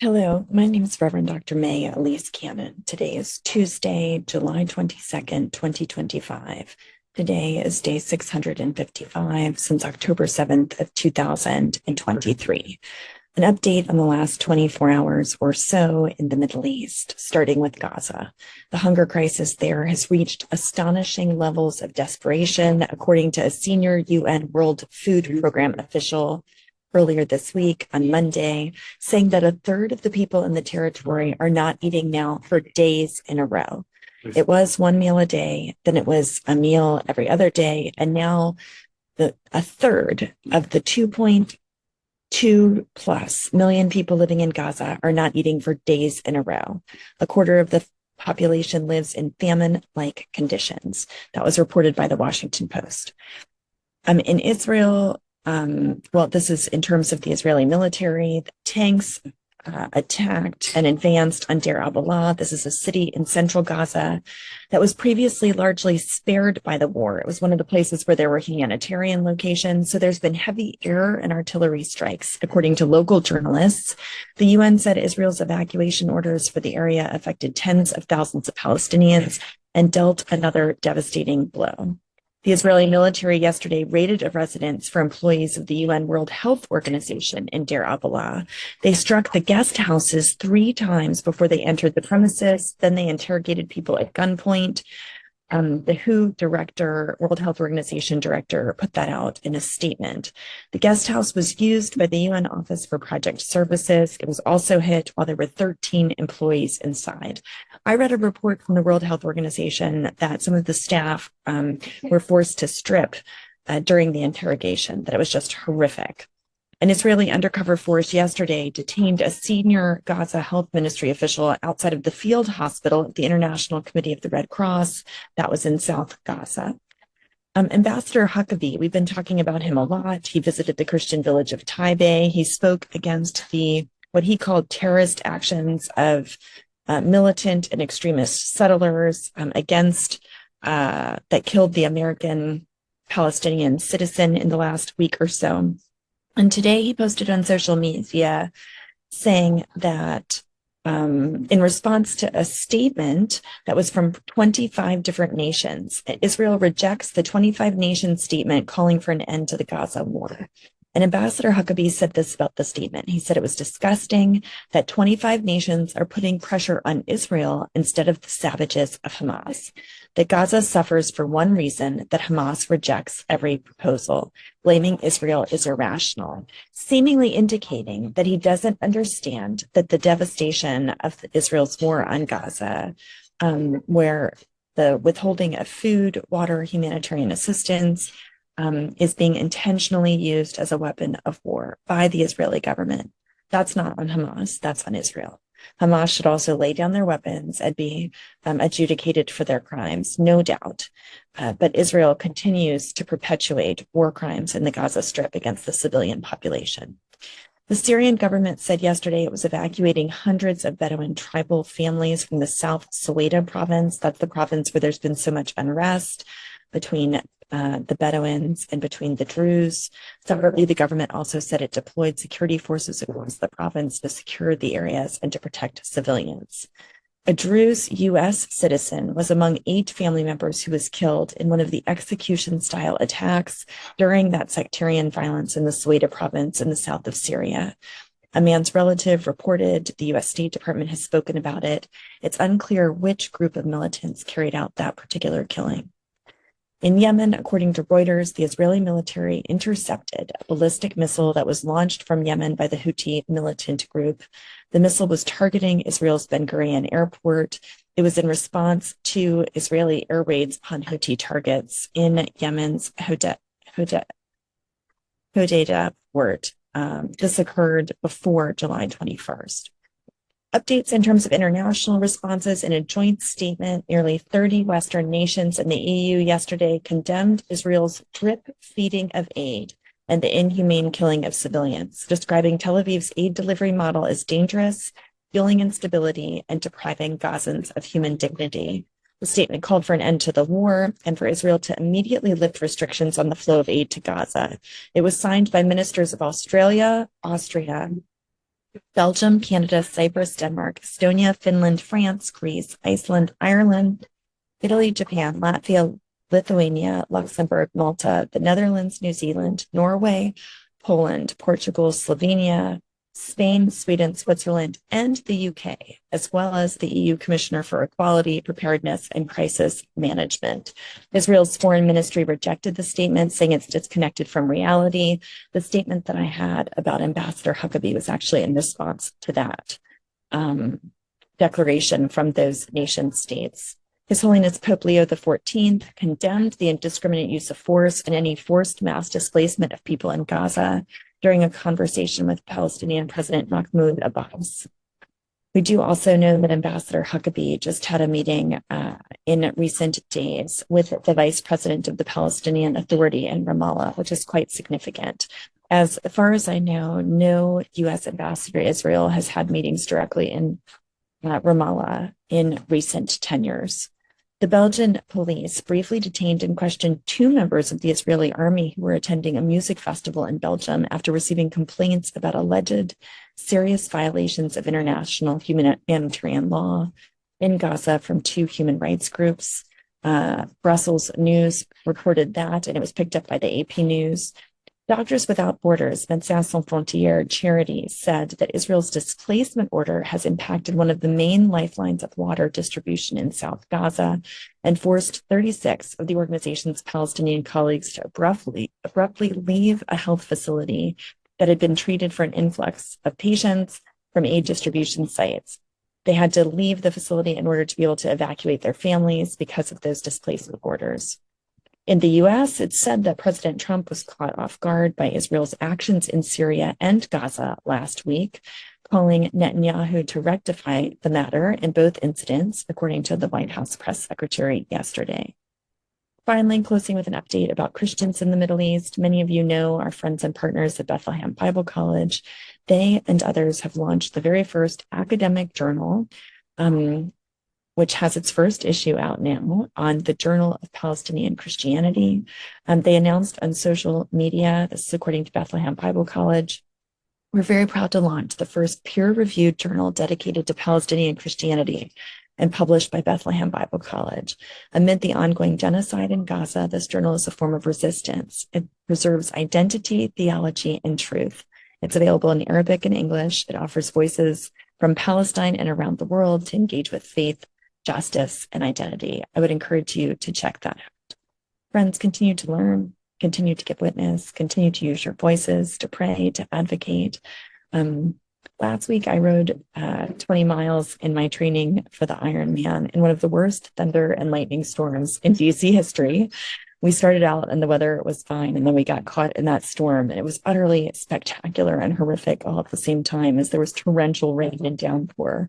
Hello, my name is Reverend Dr. May Elise Cannon. Today is Tuesday, July 22nd, 2025. Today is day 655 since October 7th of 2023. An update on the last 24 hours or so in the Middle East, starting with Gaza. The hunger crisis there has reached astonishing levels of desperation, according to a senior UN World Food Program official earlier this week on Monday, saying that a third of the people in the territory are not eating now for days in a row. It was one meal a day, then it was a meal every other day, and now a third of the 2.2 plus million people living in Gaza are not eating for days in a row. A quarter of the population lives in famine-like conditions. That was reported by the Washington Post. In Israel, this is in terms of the Israeli military. The tanks attacked and advanced on Deir al-Balah. This is a city in central Gaza that was previously largely spared by the war. It was one of the places where there were humanitarian locations. So there's been heavy air and artillery strikes, according to local journalists. The UN said Israel's evacuation orders for the area affected tens of thousands of Palestinians and dealt another devastating blow. The Israeli military yesterday raided a residence for employees of the UN World Health Organization in Deir al-Balah. They struck the guest houses 3 times before they entered the premises. Then they interrogated people at gunpoint. The WHO director, World Health Organization director, put that out in a statement. The guest house was used by the UN Office for Project Services. It was also hit while there were 13 employees inside. I read a report from the World Health Organization that some of the staff were forced to strip during the interrogation, that it was just horrific. An Israeli undercover force yesterday detained a senior Gaza Health Ministry official outside of the field hospital at the International Committee of the Red Cross. That was in South Gaza. Ambassador Huckabee, we've been talking about him a lot. He visited the Christian village of Taipei. He spoke against what he called terrorist actions of militant and extremist settlers that killed the American Palestinian citizen in the last week or so. And today he posted on social media saying that in response to a statement that was from 25 different nations, Israel rejects the 25 nation statement calling for an end to the Gaza war. And Ambassador Huckabee said this about the statement. He said it was disgusting that 25 nations are putting pressure on Israel instead of the savages of Hamas. That Gaza suffers for one reason, that Hamas rejects every proposal. Blaming Israel is irrational, seemingly indicating that he doesn't understand that the devastation of Israel's war on Gaza, where the withholding of food, water, humanitarian assistance, is being intentionally used as a weapon of war by the Israeli government. That's not on Hamas, that's on Israel. Hamas should also lay down their weapons and be adjudicated for their crimes, no doubt. But Israel continues to perpetuate war crimes in the Gaza Strip against the civilian population. The Syrian government said yesterday it was evacuating hundreds of Bedouin tribal families from the South Suwaida province. That's the province where there's been so much unrest between the Bedouins and between the Druze. Separately, the government also said it deployed security forces across the province to secure the areas and to protect civilians. A Druze U.S. citizen was among 8 family members who was killed in one of the execution-style attacks during that sectarian violence in the Suwaida province in the south of Syria. A man's relative reported, the U.S. State Department has spoken about it. It's unclear which group of militants carried out that particular killing. In Yemen, according to Reuters, the Israeli military intercepted a ballistic missile that was launched from Yemen by the Houthi militant group. The missile was targeting Israel's Ben Gurion airport. It was in response to Israeli air raids upon Houthi targets in Yemen's Hodeidah port. This occurred before July 21st. Updates in terms of international responses. In a joint statement, nearly 30 Western nations and the EU yesterday condemned Israel's drip feeding of aid and the inhumane killing of civilians, describing Tel Aviv's aid delivery model as dangerous, fueling instability, and depriving Gazans of human dignity. The statement called for an end to the war and for Israel to immediately lift restrictions on the flow of aid to Gaza. It was signed by ministers of Australia, Austria, Belgium, Canada, Cyprus, Denmark, Estonia, Finland, France, Greece, Iceland, Ireland, Italy, Japan, Latvia, Lithuania, Luxembourg, Malta, the Netherlands, New Zealand, Norway, Poland, Portugal, Slovenia, Spain, Sweden, Switzerland, and the UK, as well as the EU Commissioner for Equality, Preparedness, and Crisis Management. Israel's foreign ministry rejected the statement, saying it's disconnected from reality. The statement that I had about Ambassador Huckabee was actually in response to that declaration from those nation states. His Holiness Pope Leo XIV condemned the indiscriminate use of force and any forced mass displacement of people in Gaza during a conversation with Palestinian President Mahmoud Abbas. We do also know that Ambassador Huckabee just had a meeting in recent days with the vice president of the Palestinian Authority in Ramallah, which is quite significant. As far as I know, no U.S. ambassador to Israel has had meetings directly in Ramallah in recent tenures. The Belgian police briefly detained and questioned two members of the Israeli army who were attending a music festival in Belgium after receiving complaints about alleged serious violations of international humanitarian law in Gaza from two human rights groups. Brussels News reported that, and it was picked up by the AP News. Doctors Without Borders, Médecins Sans Frontières charity, said that Israel's displacement order has impacted one of the main lifelines of water distribution in South Gaza and forced 36 of the organization's Palestinian colleagues to abruptly leave a health facility that had been treated for an influx of patients from aid distribution sites. They had to leave the facility in order to be able to evacuate their families because of those displacement orders. In the US, it's said that President Trump was caught off guard by Israel's actions in Syria and Gaza last week, calling Netanyahu to rectify the matter in both incidents, according to the White House press secretary yesterday. Finally, closing with an update about Christians in the Middle East. Many of you know our friends and partners at Bethlehem Bible College. They and others have launched the very first academic journal, which has its first issue out now on the Journal of Palestinian Christianity. They announced on social media, this is according to Bethlehem Bible College, we're very proud to launch the first peer-reviewed journal dedicated to Palestinian Christianity and published by Bethlehem Bible College. Amid the ongoing genocide in Gaza, this journal is a form of resistance. It preserves identity, theology, and truth. It's available in Arabic and English. It offers voices from Palestine and around the world to engage with faith, justice, and identity. I would encourage you to check that out. Friends, continue to learn, continue to give witness, continue to use your voices to pray, to advocate. Last week, I rode 20 miles in my training for the Ironman in one of the worst thunder and lightning storms in DC history. We started out and the weather was fine, and then we got caught in that storm, and it was utterly spectacular and horrific all at the same time as there was torrential rain and downpour.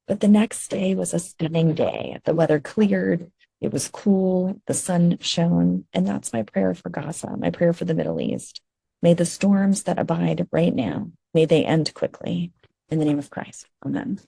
But the next day was a stunning day. The weather cleared, it was cool, the sun shone, and that's my prayer for Gaza, my prayer for the Middle East. May the storms that abide right now, may they end quickly. In the name of Christ, amen.